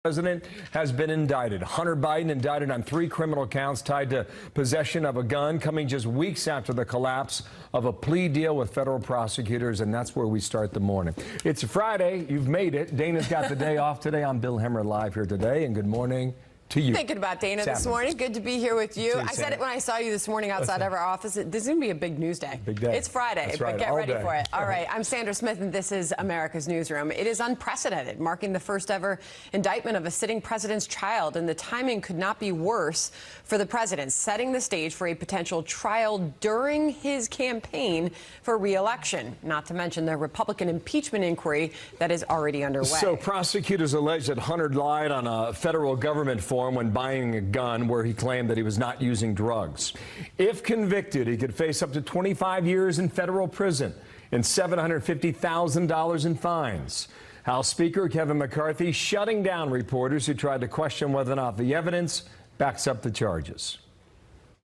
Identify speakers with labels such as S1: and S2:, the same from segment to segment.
S1: President has been indicted. Hunter Biden indicted on 3 criminal counts tied to possession of a gun, coming just weeks after the collapse of a plea deal with federal prosecutors, and that's where we start the morning. It's Friday. You've made it. Dana's got the day off today. I'm Bill Hemmer live here today, and good morning to you.
S2: Thinking about Dana this morning. Good to be here with you. I said it when I saw you this morning outside of our office. This is going to be a big news day.
S1: Big day.
S2: It's Friday,
S1: That's
S2: but
S1: right.
S2: get ready
S1: day.
S2: for it. All right. I'm Sandra Smith, and this is America's Newsroom. It is unprecedented, marking the first ever indictment of a sitting president's child, and the timing could not be worse for the president, setting the stage for a potential trial during his campaign for re-election, not to mention the Republican impeachment inquiry that is already underway.
S1: So prosecutors allege that Hunter lied on a federal government form when buying a gun where he claimed that he was not using drugs. If convicted, he could face up to 25 years in federal prison and $750,000 in fines. House Speaker Kevin McCarthy shutting down reporters who tried to question whether or not the evidence backs up the charges.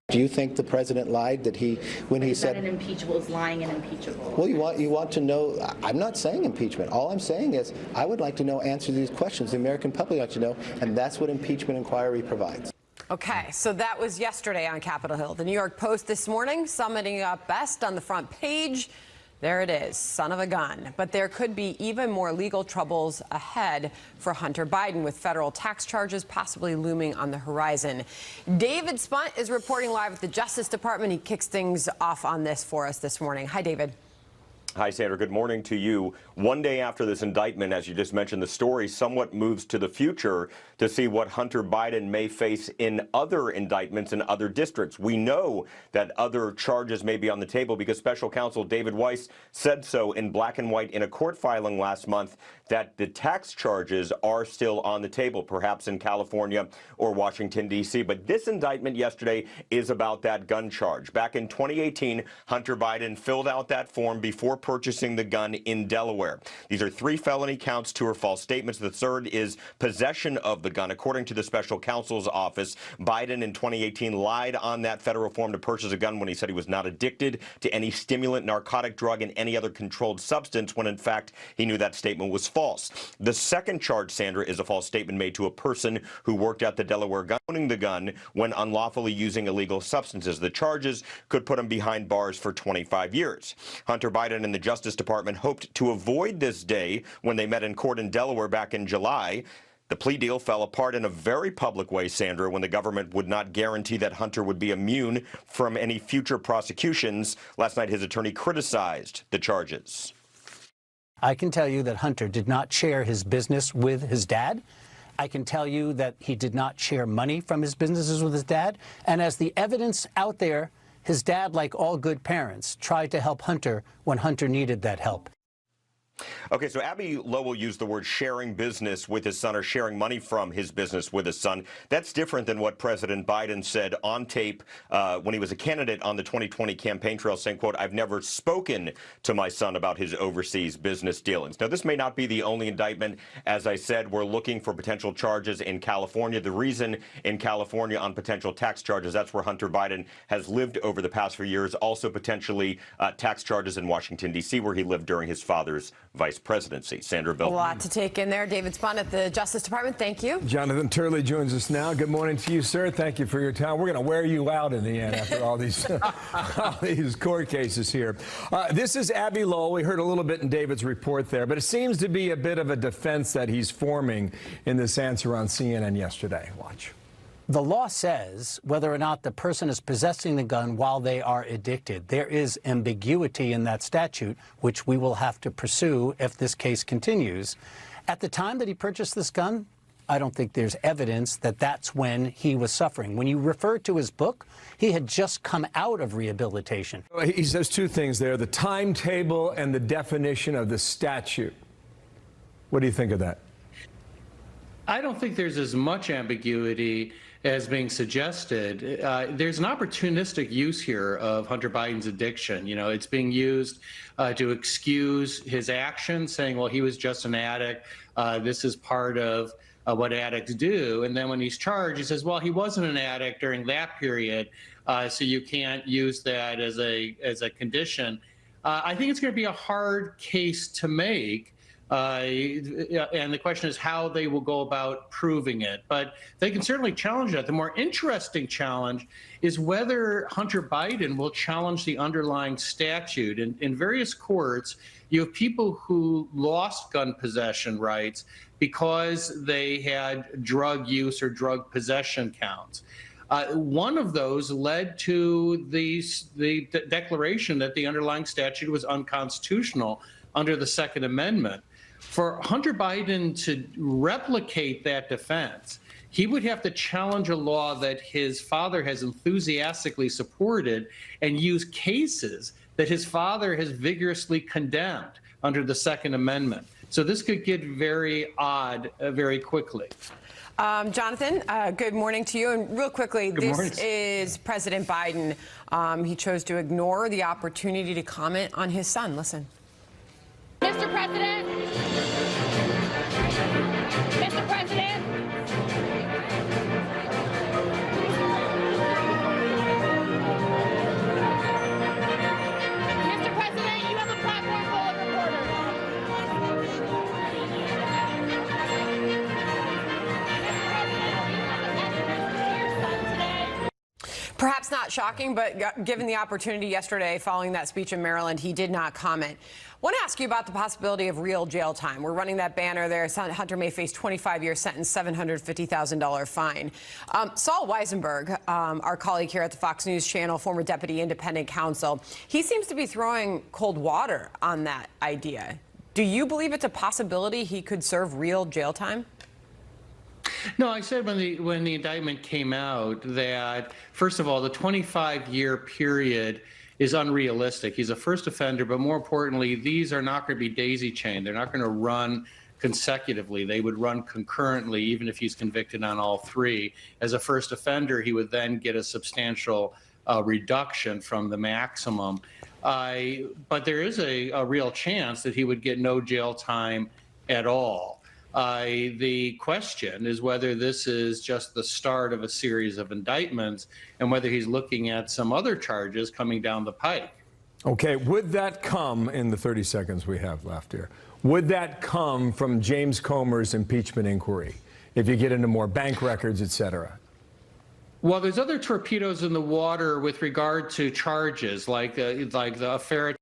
S3: Do you think the president lied when he said
S4: an impeachable is lying and impeachable?
S3: Well, you want to know. I'm not saying impeachment. All I'm saying is I would like to know answers to these questions. The American public ought to know, and that's what impeachment inquiry provides.
S2: Okay, so that was yesterday on Capitol Hill. The New York Post this morning, summing up best on the front page. There it is, son of a gun. But there could be even more legal troubles ahead for Hunter Biden, with federal tax charges possibly looming on the horizon. David Spunt is reporting live at the Justice Department. He kicks things off on this for us this morning. Hi, David.
S5: Hi, Sandra. Good morning to you. One day after this indictment, as you just mentioned, the story somewhat moves to the future to see what Hunter Biden may face in other indictments in other districts. We know that other charges may be on the table because special counsel David Weiss said so in black and white in a court filing last month, that the tax charges are still on the table, perhaps in California or Washington, D.C. But this indictment yesterday is about that gun charge. Back in 2018, Hunter Biden filled out that form before purchasing the gun in Delaware. These are 3 felony counts, 2 are false statements. The third is possession of the gun. According to the special counsel's office, Biden in 2018 lied on that federal form to purchase a gun when he said he was not addicted to any stimulant, narcotic drug, and any other controlled substance, when in fact he knew that statement was false. The second charge, Sandra, is a false statement made to a person who worked at the Delaware gun, owning the gun when unlawfully using illegal substances. The charges could put him behind bars for 25 years. Hunter Biden and the Justice Department hoped to avoid this day when they met in court in Delaware back in July. The plea deal fell apart in a very public way, Sandra, when the government would not guarantee that Hunter would be immune from any future prosecutions. Last night, his attorney criticized the charges.
S6: I can tell you that Hunter did not share his business with his dad. I can tell you that he did not share money from his businesses with his dad. And as the evidence out there, his dad, like all good parents, tried to help Hunter when Hunter needed that help.
S5: Okay, so Abby Lowell used the word sharing business with his son, or sharing money from his business with his son. That's different than what President Biden said on tape when he was a candidate on the 2020 campaign trail, saying, quote, "I've never spoken to my son about his overseas business dealings." Now, this may not be the only indictment. As I said, we're looking for potential charges in California. The reason in California on potential tax charges, that's where Hunter Biden has lived over the past few years. Also potentially tax charges in Washington, D.C., where he lived during his father's vice presidency. Sandra, Bill.
S2: A lot to take in there. David Spunt at the Justice Department. Thank you.
S1: Jonathan Turley joins us now. Good morning to you, sir. Thank you for your time. We're going to wear you out in the end after all these, all these court cases here. This is Abby Lowell. We heard a little bit in David's report there, but it seems to be a bit of a defense that he's forming in this answer on CNN yesterday. Watch.
S6: The law says whether or not the person is possessing the gun while they are addicted. There is ambiguity in that statute, which we will have to pursue if this case continues. At the time that he purchased this gun, I don't think there's evidence that that's when he was suffering. When you refer to his book, he had just come out of rehabilitation.
S1: He says 2 things there, the timetable and the definition of the statute. What do you think of that?
S7: I don't think there's as much ambiguity as being suggested. There's an opportunistic use here of Hunter Biden's addiction. You know, it's being used to excuse his actions, saying, well, he was just an addict. This is part of what addicts do. And then when he's charged, he says, well, he wasn't an addict during that period, so you can't use that as a condition. I think it's going to be a hard case to make And the question is how they will go about proving it. But they can certainly challenge that. The more interesting challenge is whether Hunter Biden will challenge the underlying statute. In various courts, you have people who lost gun possession rights because they had drug use or drug possession counts. One of those led to the declaration that the underlying statute was unconstitutional under the Second Amendment. For Hunter Biden to replicate that defense, he would have to challenge a law that his father has enthusiastically supported and use cases that his father has vigorously condemned under the Second Amendment. So this could get very odd very quickly.
S2: Jonathan, good morning to you. And real quickly, this is President Biden. He chose to ignore the opportunity to comment on his son. Listen.
S8: Mr. President. Mr. President. Mr. President, you have a platform full of reporters.
S2: Perhaps not shocking, but given the opportunity yesterday following that speech in Maryland, he did not comment. I want to ask you about the possibility of real jail time. We're running that banner there. Hunter may face 25-year sentence, $750,000 fine. Saul Weisenberg, our colleague here at the Fox News channel, former deputy independent counsel, he seems to be throwing cold water on that idea. Do you believe it's a possibility he could serve real jail time?
S7: No, I said when the indictment came out that, first of all, the 25-year period is unrealistic. He's a first offender, but more importantly, these are not going to be daisy-chained. They're not going to run consecutively. They would run concurrently, even if he's convicted on all three. As a first offender, he would then get a substantial reduction from the maximum. But there is a real chance that he would get no jail time at all. The question is whether this is just the start of a series of indictments and whether he's looking at some other charges coming down the pike.
S1: Okay, would that come in the 30 seconds we have left here? Would that come from James Comer's impeachment inquiry if you get into more bank records, et cetera?
S7: Well, there's other torpedoes in the water with regard to charges, like the affair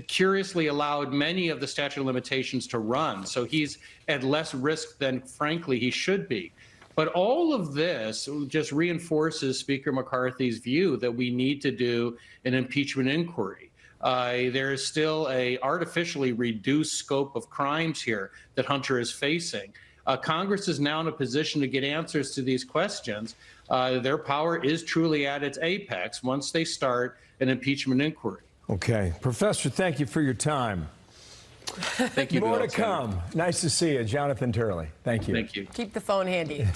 S7: curiously allowed many of the statute of limitations to run. So he's at less risk than, frankly, he should be. But all of this just reinforces Speaker McCarthy's view that we need to do an impeachment inquiry. There is still a artificially reduced scope of crimes here that Hunter is facing. Congress is now in a position to get answers to these questions. Their power is truly at its apex once they start an impeachment inquiry.
S1: Okay. Professor, thank you for your time.
S7: Thank you.
S1: More to come. Nice to see you, Jonathan Turley. Thank you.
S7: Thank you.
S2: Keep the phone handy.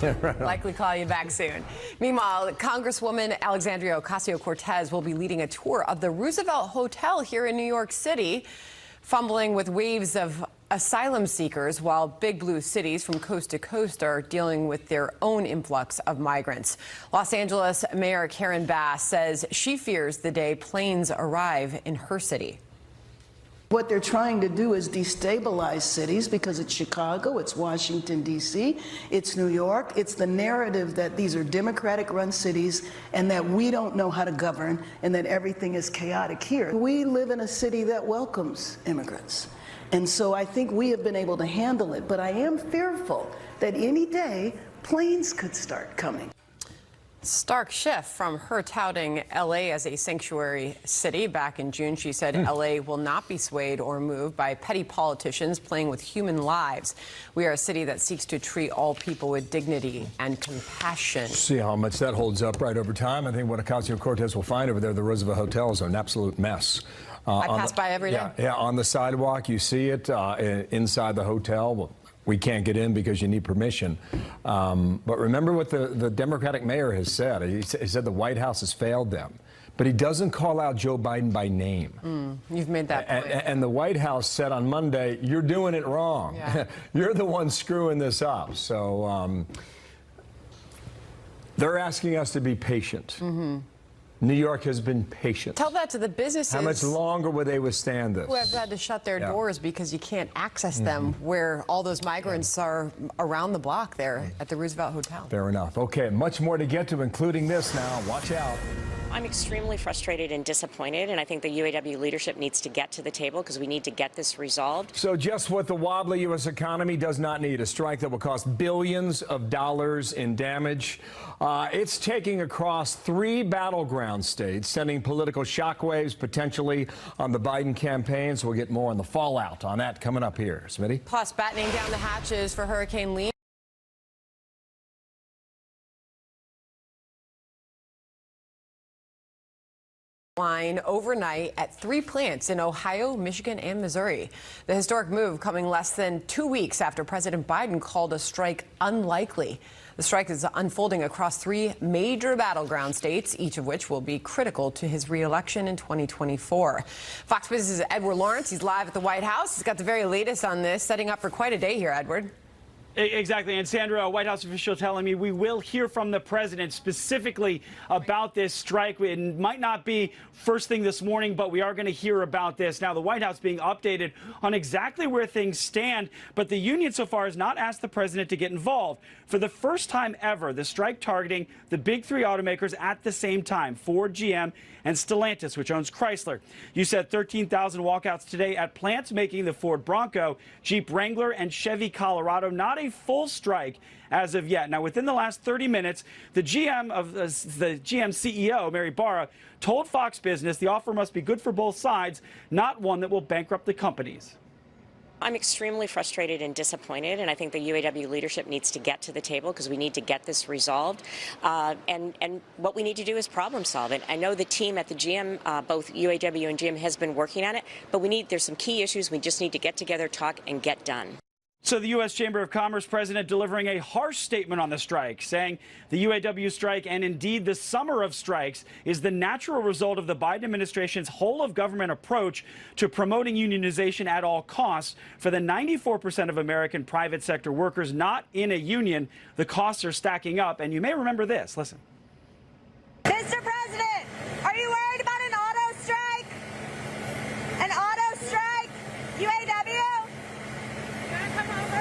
S2: Likely call you back soon. Meanwhile, Congresswoman Alexandria Ocasio-Cortez will be leading a tour of the Roosevelt Hotel here in New York City, fumbling with waves of asylum seekers while big blue cities from coast to coast are dealing with their own influx of migrants. Los Angeles Mayor Karen Bass says she fears the day planes arrive in her city.
S9: What they're trying to do is destabilize cities because it's Chicago, it's Washington, D.C., it's New York. It's the narrative that these are Democratic-run cities and that we don't know how to govern and that everything is chaotic here. We live in a city that welcomes immigrants. And so I think we have been able to handle it. But I am fearful that any day planes could start coming.
S2: Stark shift from her touting L.A. as a sanctuary city. Back in June, she said L.A. will not be swayed or moved by petty politicians playing with human lives. We are a city that seeks to treat all people with dignity and compassion.
S1: See how much that holds up right over time. I think what Ocasio-Cortez will find over there, the Roosevelt Hotel, is an absolute mess.
S2: I pass by every day.
S1: Yeah, on the sidewalk, you see it. Inside the hotel, well, we can't get in because you need permission. But remember what the Democratic mayor has said. He said the White House has failed them. But he doesn't call out Joe Biden by name.
S2: You've made that point.
S1: And the White House said on Monday, you're doing it wrong.
S2: Yeah.
S1: You're the one screwing this up. So they're asking us to be patient. New York has been patient.
S2: Tell that to the businesses.
S1: How much longer will they withstand this?
S2: Who have had to shut their doors because you can't access them where all those migrants are around the block there at the Roosevelt Hotel.
S1: Fair enough. Okay, much more to get to, including this now. Watch out.
S10: I'm extremely frustrated and disappointed, and I think the UAW leadership needs to get to the table because we need to get this resolved.
S1: So just what the wobbly U.S. economy does not need, a strike that will cost billions of dollars in damage. It's taking across 3 battleground states, sending political shockwaves potentially on the Biden campaign. So we'll get more on the fallout on that coming up here. Smitty?
S2: Plus, battening down the hatches for Hurricane Lee. Line overnight at 3 plants in Ohio, Michigan, and Missouri. The historic move coming less than 2 weeks after President Biden called a strike unlikely. The strike is unfolding across 3 major battleground states, each of which will be critical to his re-election in 2024. Fox Business' Edward Lawrence, he's live at the White House. He's got the very latest on this, setting up for quite a day here, Edward.
S11: Exactly. And Sandra, a White House official telling me we will hear from the president specifically about this strike. It might not be first thing this morning, but we are going to hear about this. Now, the White House being updated on exactly where things stand, but the union so far has not asked the president to get involved. For the first time ever, the strike targeting the big 3 automakers at the same time, Ford, GM, and Stellantis, which owns Chrysler. You said 13,000 walkouts today at plants making the Ford Bronco, Jeep Wrangler, and Chevy Colorado. Not a full strike as of yet. Now, within the last 30 minutes, the GM CEO, Mary Barra, told Fox Business the offer must be good for both sides, not one that will bankrupt the companies.
S10: I'm extremely frustrated and disappointed, and I think the UAW leadership needs to get to the table because we need to get this resolved. And what we need to do is problem solve it. I know the team at the GM, both UAW and GM, has been working on it, but there's some key issues we just need to get together, talk, and get done.
S11: So the U.S. Chamber of Commerce president delivering a harsh statement on the strike, saying the UAW strike and indeed the summer of strikes is the natural result of the Biden administration's whole-of-government approach to promoting unionization at all costs. For the 94% of American private sector workers not in a union, the costs are stacking up. And you may remember this. Listen.
S12: Mr. President, are you worried about an auto strike? An auto strike? UAW? Come over.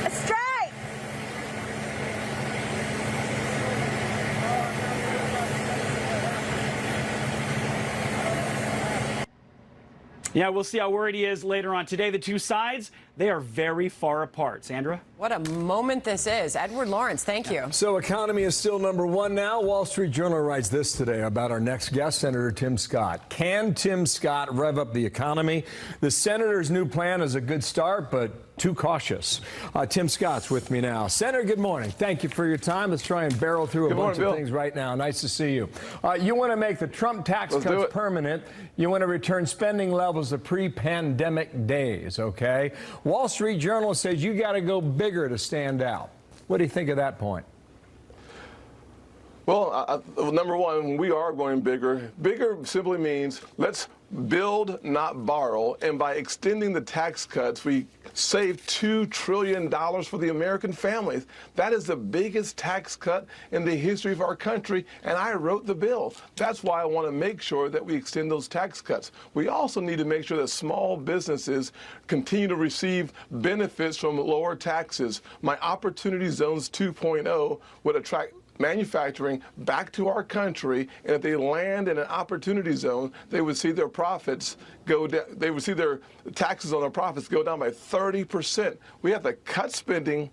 S12: A strike.
S11: Yeah, we'll see how worried he is later on today. The two sides, they are very far apart. Sandra?
S2: What a moment this is. Edward Lawrence, thank you.
S1: So economy is still #1 now. Wall Street Journal writes this today about our next guest, Senator Tim Scott. Can Tim Scott rev up the economy? The senator's new plan is a good start, but too cautious. Tim Scott's with me now. Senator, good morning. Thank you for your time. Let's try and barrel through a bunch of things right now. Nice to see you. You want to make the Trump tax cuts permanent. You want to return spending levels to pre-pandemic days, okay? Wall Street Journal says you got to go bigger to stand out. What do you think of that point?
S13: Well, #1, we are going bigger. Bigger simply means let's build, not borrow. And by extending the tax cuts, we save $2 trillion for the American families. That is the biggest tax cut in the history of our country, and I wrote the bill. That's why I want to make sure that we extend those tax cuts. We also need to make sure that small businesses continue to receive benefits from lower taxes. My Opportunity Zones 2.0 would attract manufacturing back to our country, and if they land in an opportunity zone, they would see their profits go down. They would see their taxes on their profits go down by 30%. We have to cut spending,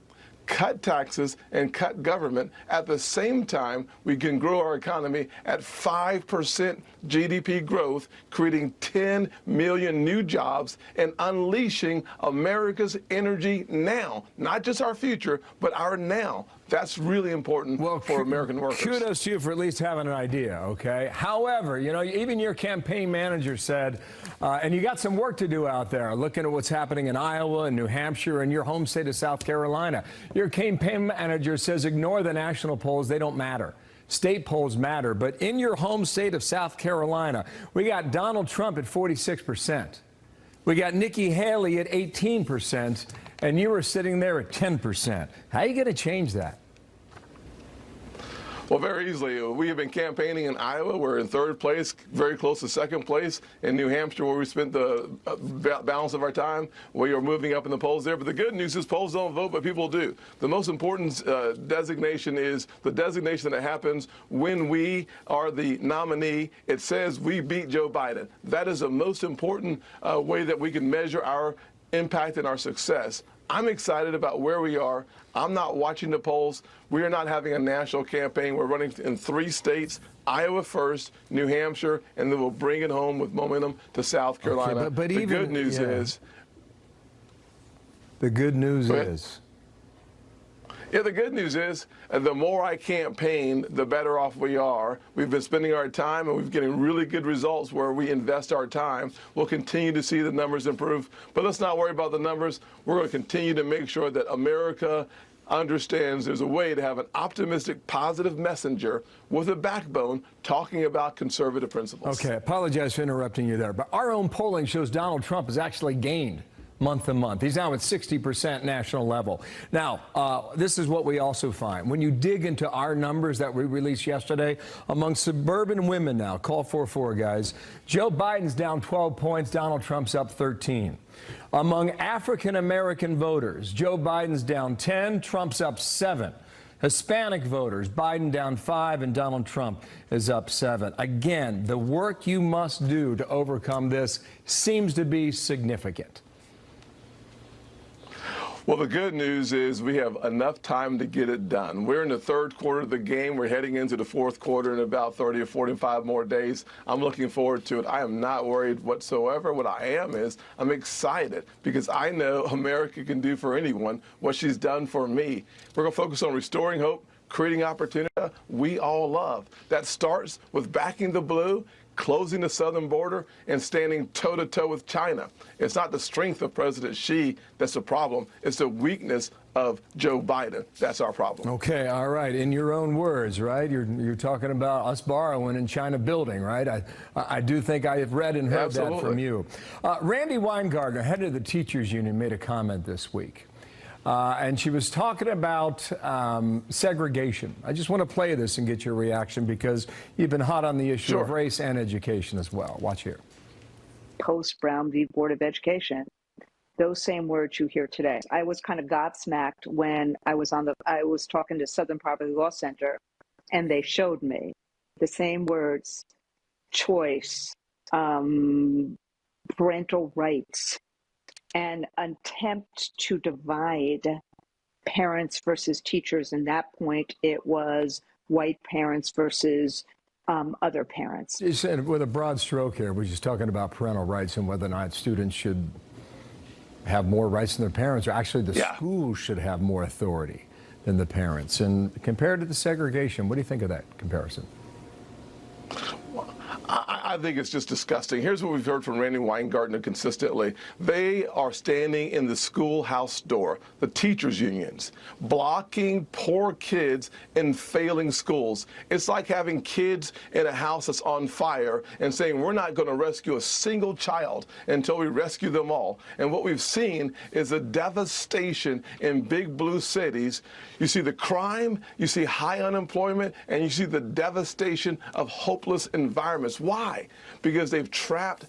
S13: cut taxes, and cut government. At the same time, we can grow our economy at 5% GDP growth, creating 10 million new jobs and unleashing America's energy now. Not just our future, but our now. That's really important for American workers.
S1: Kudos to you for at least having an idea, okay? However, you know, even your campaign manager said, and you got some work to do out there, looking at what's happening in Iowa and New Hampshire and your home state of South Carolina. Your campaign manager says ignore the national polls. They don't matter. State polls matter. But in your home state of South Carolina, we got Donald Trump at 46%. We got Nikki Haley at 18%. And you were sitting there at 10%. How are you going to change that?
S13: Well, very easily. We have been campaigning in Iowa. We're in third place, very close to second place. In New Hampshire, where we spent the balance of our time, we are moving up in the polls there. But the good news is polls don't vote, but people do. The most important designation is the designation that happens when we are the nominee. It says we beat Joe Biden. That is the most important way that we can measure our impact and our success. I'm excited about where we are. I'm not watching the polls. We are not having a national campaign. We're running in 3 states, Iowa first, New Hampshire, and then we'll bring it home with momentum to South Carolina.
S1: Okay, but
S13: the
S1: even,
S13: good news is...
S1: The good news is...
S13: Yeah, the good news is the more I campaign, the better off we are. We've been spending our time, and we're getting really good results where we invest our time. We'll continue to see the numbers improve. But let's not worry about the numbers. We're going to continue to make sure that America understands there's a way to have an optimistic, positive messenger with a backbone talking about conservative principles.
S1: Okay, I apologize for interrupting you there, but our own polling shows Donald Trump has actually gained month to month. He's now at 60% national level. Now, this is what we also find. When you dig into our numbers that we released yesterday, among suburban women now, call 44, guys, Joe Biden's down 12 points, Donald Trump's up 13. Among African-American voters, Joe Biden's down 10, Trump's up 7. Hispanic voters, Biden down 5 and Donald Trump is up 7. Again, the work you must do to overcome this seems to be significant.
S13: Well, the good news is we have enough time to get it done. We're in the third quarter of the game. We're heading into the fourth quarter in about 30 or 45 more days. I'm looking forward to it. I am not worried whatsoever. What I am is I'm excited because I know America can do for anyone what she's done for me. We're going to focus on restoring hope, creating opportunity we all love. That starts with backing the blue, closing the southern border, and standing toe-to-toe with China. It's not the strength of President Xi that's the problem. It's the weakness of Joe Biden. That's our problem.
S1: Okay, all right. In your own words, right? You're talking about us borrowing and China building, right? I do think I have read and heard that from you. Randy Weingartner, head of the teachers union, made a comment this week. And she was talking about segregation. I just want to play this and get your reaction because you've been hot on the issue of race and education as well. Watch here.
S14: Post-Brown v. Board of Education, those same words you hear today. I was kind of gobsmacked when I was talking to Southern Poverty Law Center, and they showed me the same words: choice, parental rights, an attempt to divide parents versus teachers. And that point, it was white parents versus other parents.
S1: You said with a broad stroke here, we're just talking about parental rights and whether or not students should have more rights than their parents, or actually the schools should have more authority than the parents. And compared to the segregation, what do you think of that comparison?
S13: I think it's just disgusting. Here's what we've heard from Randy Weingartner consistently. They are standing in the schoolhouse door, the teachers' unions, blocking poor kids in failing schools. It's like having kids in a house that's on fire and saying we're not going to rescue a single child until we rescue them all. And what we've seen is a devastation in big blue cities. You see the crime, you see high unemployment, and you see the devastation of hopeless environments. Why? Because they've trapped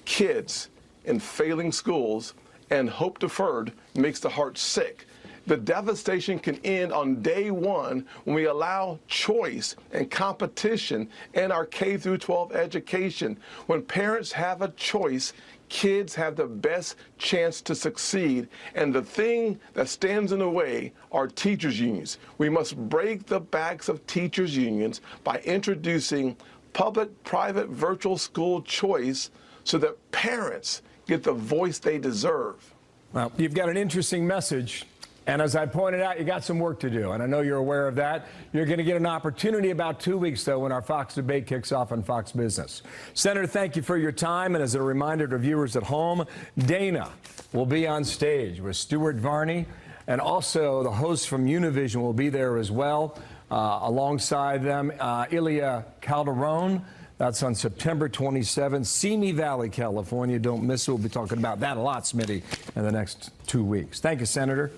S13: kids in failing schools, and hope deferred makes the heart sick. The devastation can end on day one when we allow choice and competition in our K through 12 education. When parents have a choice, kids have the best chance to succeed. And the thing that stands in the way are teachers' unions. We must break the backs of teachers' unions by introducing public-private virtual school choice so that parents get the voice they deserve.
S1: Well, you've got an interesting message. And as I pointed out, you got some work to do. And I know you're aware of that. You're going to get an opportunity about 2 weeks, though, when our Fox debate kicks off on Fox Business. Senator, thank you for your time. And as a reminder to viewers at home, Dana will be on stage with Stuart Varney. And also the hosts from Univision will be there as well. Alongside them, Ilya Calderon. That's on September 27th. Simi Valley, California. Don't miss it. We'll be talking about that a lot, Smitty, in the next 2 weeks. Thank you, Senator.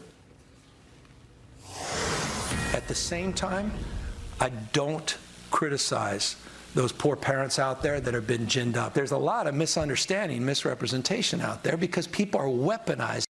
S15: At the same time, I don't criticize those poor parents out there that have been ginned up. There's a lot of misunderstanding, misrepresentation out there because people are weaponized.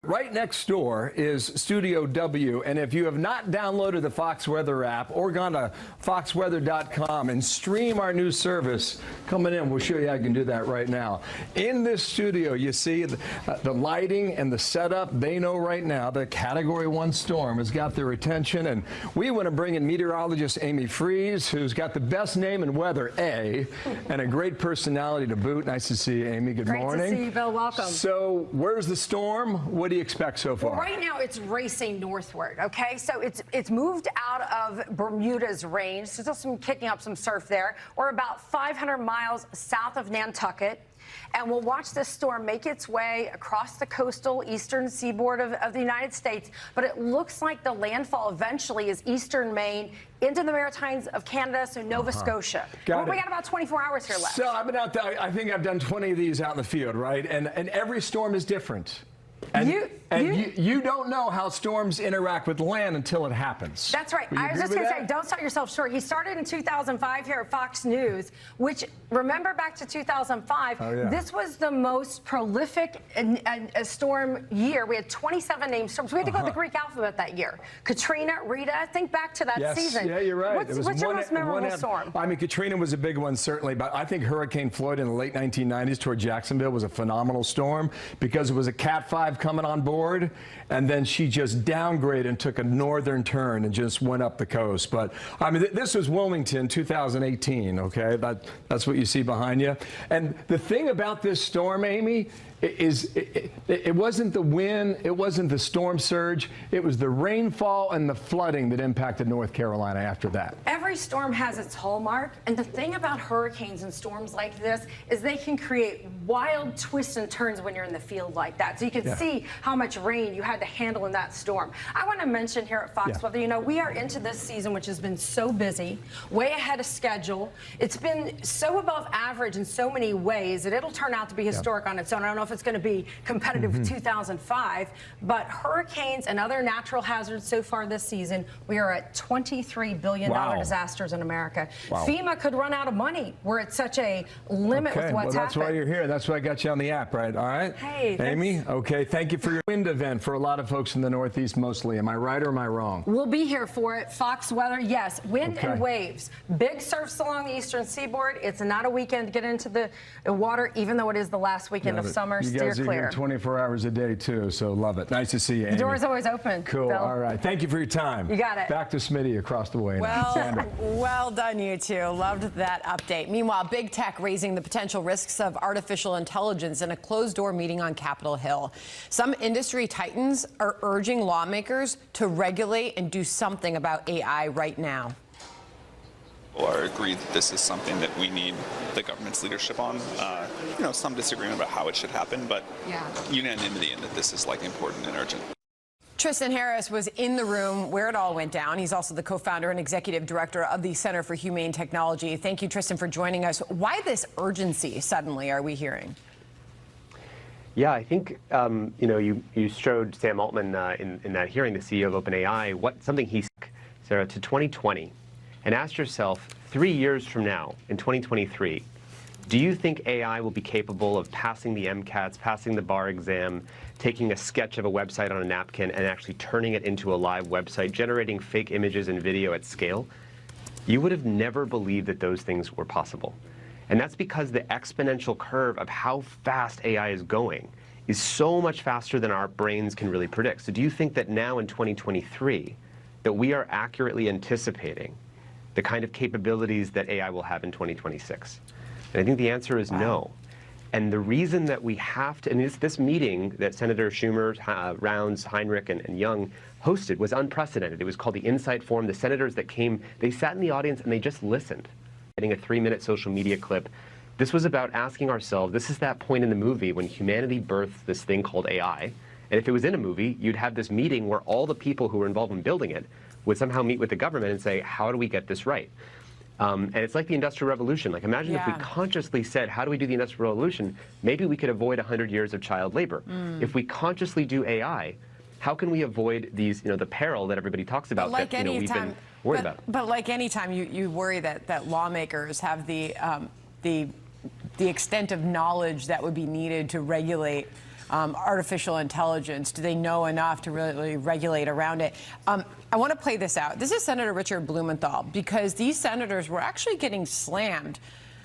S1: Right next door is Studio W, and if you have not downloaded the Fox Weather app or gone to foxweather.com and stream our new service, coming in, we'll show you how you can do that right now. In this studio, you see the lighting and the setup. They know right now the Category 1 storm has got their attention, and we want to bring in meteorologist Amy Freeze, who's got the best name in weather, A, and a great personality to boot. Nice to see you, Amy. Good morning.
S16: Great to see you, Bill. Welcome.
S1: So, where's the storm? What do you expect so far?
S16: Well, right now it's racing northward, okay? So it's moved out of Bermuda's range. So still some kicking up some surf there. We're about 500 miles south of Nantucket. And we'll watch this storm make its way across the coastal eastern seaboard of the United States. But it looks like the landfall eventually is eastern Maine into the Maritimes of Canada, so Nova Scotia. We got about 24 hours here left.
S1: So I've been out there, I think I've done 20 of these out in the field, right? And every storm is different. And you don't know how storms interact with land until it happens.
S16: That's right. I was just going to say, don't sell yourself short. He started in 2005 here at Fox News, which, remember back to 2005, this was the most prolific storm year. We had 27 named storms. We had to go to the Greek alphabet that year. Katrina, Rita, think back to that season.
S1: Yeah, you're right.
S16: What's your most memorable storm?
S1: I mean, Katrina was a big one, certainly, but I think Hurricane Floyd in the late 1990s toward Jacksonville was a phenomenal storm because it was a Cat 5 coming on board, and then she just downgraded and took a northern turn and just went up the coast. But I mean, this was Wilmington 2018, okay? That's what you see behind you. And the thing about this storm, Amy, it wasn't the wind, it wasn't the storm surge, it was the rainfall and the flooding that impacted North Carolina after that.
S16: Every storm has its hallmark, and the thing about hurricanes and storms like this is they can create wild twists and turns when you're in the field like that. So you can see how much rain you had to handle in that storm. I want to mention here at Fox Weather, you know, we are into this season, which has been so busy, way ahead of schedule. It's been so above average in so many ways that it'll turn out to be historic on its own. I don't know if it's going to be competitive with 2005, but hurricanes and other natural hazards so far this season, we are at $23 billion disasters in America. FEMA could run out of money. We're at such a limit with what's
S1: that's
S16: happened.
S1: why you're here. That's why I got you on the app, right? All right.
S16: Hey,
S1: Amy, okay, thank you for your wind event for a lot of folks in the Northeast mostly. Am I right or am I wrong?
S16: We'll be here for it. Fox Weather, yes. Wind and waves. Big surfs along the eastern seaboard. It's not a weekend to get into the water, even though it is the last weekend of summer.
S1: You
S16: Steer
S1: guys are
S16: clear.
S1: here 24 hours a day, too, so love it. Nice to see you, Amy.
S16: The door's always open.
S1: Cool.
S16: Bill.
S1: All right. Thank you for your time.
S16: You got it.
S1: Back to Smitty across the way now. Sandra.
S2: Well done, you two. Loved that update. Meanwhile, big tech raising the potential risks of artificial intelligence in a closed-door meeting on Capitol Hill. Some industry titans are urging lawmakers to regulate and do something about AI right now.
S17: Or agree that this is something that we need the government's leadership on. You know, some disagreement about how it should happen, but unanimity in that this is like important and urgent.
S2: Tristan Harris was in the room where it all went down. He's also the co-founder and executive director of the Center for Humane Technology. Thank you, Tristan, for joining us. Why this urgency suddenly are we hearing?
S18: Yeah, I think, you know, you showed Sam Altman in that hearing, the CEO of OpenAI, something he said, Sarah, to 2020, and asked yourself, 3 years from now, in 2023, do you think AI will be capable of passing the MCATs, passing the bar exam, taking a sketch of a website on a napkin and actually turning it into a live website, generating fake images and video at scale? You would have never believed that those things were possible. And that's because the exponential curve of how fast AI is going is so much faster than our brains can really predict. So do you think that now in 2023 that we are accurately anticipating the kind of capabilities that AI will have in 2026? And I think the answer is no. And the reason that we have to, and this meeting that Senator Schumer, Rounds, Heinrich, and Young hosted was unprecedented. It was called the Insight Forum. The senators that came, they sat in the audience and they just listened. Getting a 3-minute social media clip. This was about asking ourselves, this is that point in the movie when humanity birthed this thing called AI. And if it was in a movie, you'd have this meeting where all the people who were involved in building it would somehow meet with the government and say, how do we get this right? And it's like the Industrial Revolution. Like, imagine if we consciously said, how do we do the Industrial Revolution? Maybe we could avoid 100 years of child labor. If we consciously do AI, how can we avoid these, the peril that everybody talks about
S2: Like
S18: that we've been worried about?
S2: But like any time you worry that lawmakers have the extent of knowledge that would be needed to regulate artificial intelligence. Do they know enough to really regulate around it? I want to play this out. This is Senator Richard Blumenthal, because these senators were actually getting slammed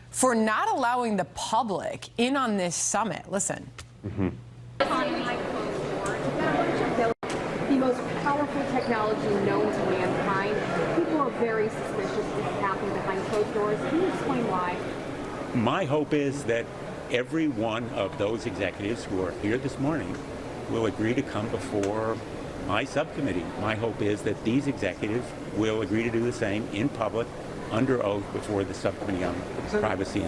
S2: for not allowing the public in on this summit. Listen.
S19: The most powerful technology known to mankind. People are very suspicious this is happening behind closed doors. Can you explain why?
S20: My hope is that every one of those executives who are here this morning will agree to come before my subcommittee. My hope is that these executives will agree to do the same in public, under oath, before the subcommittee on privacy.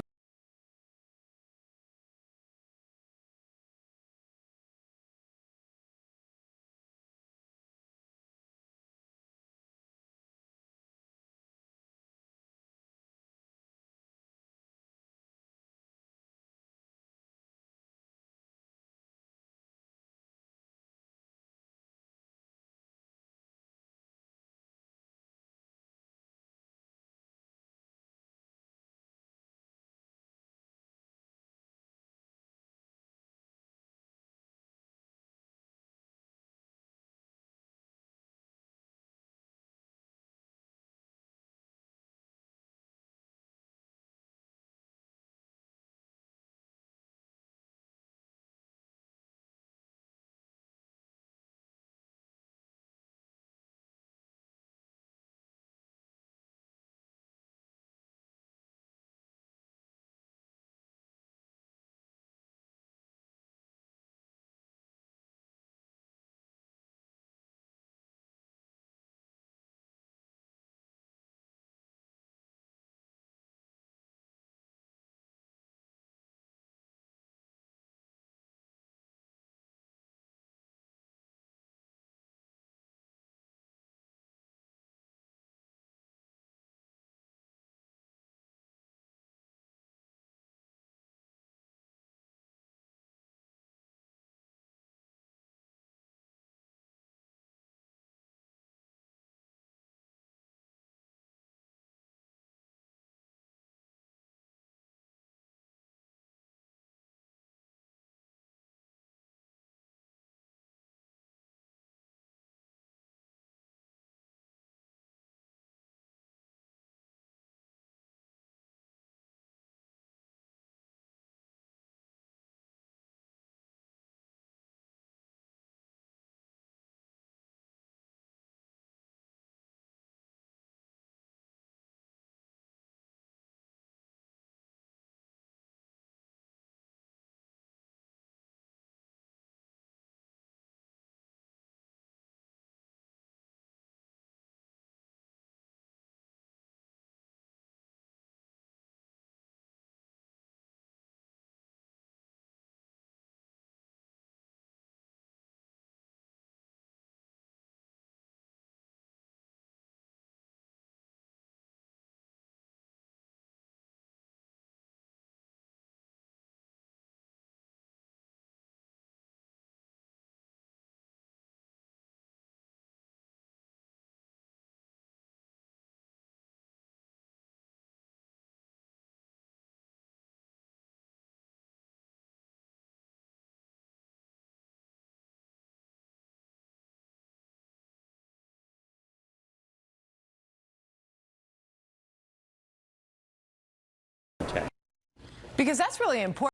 S2: Because that's really important.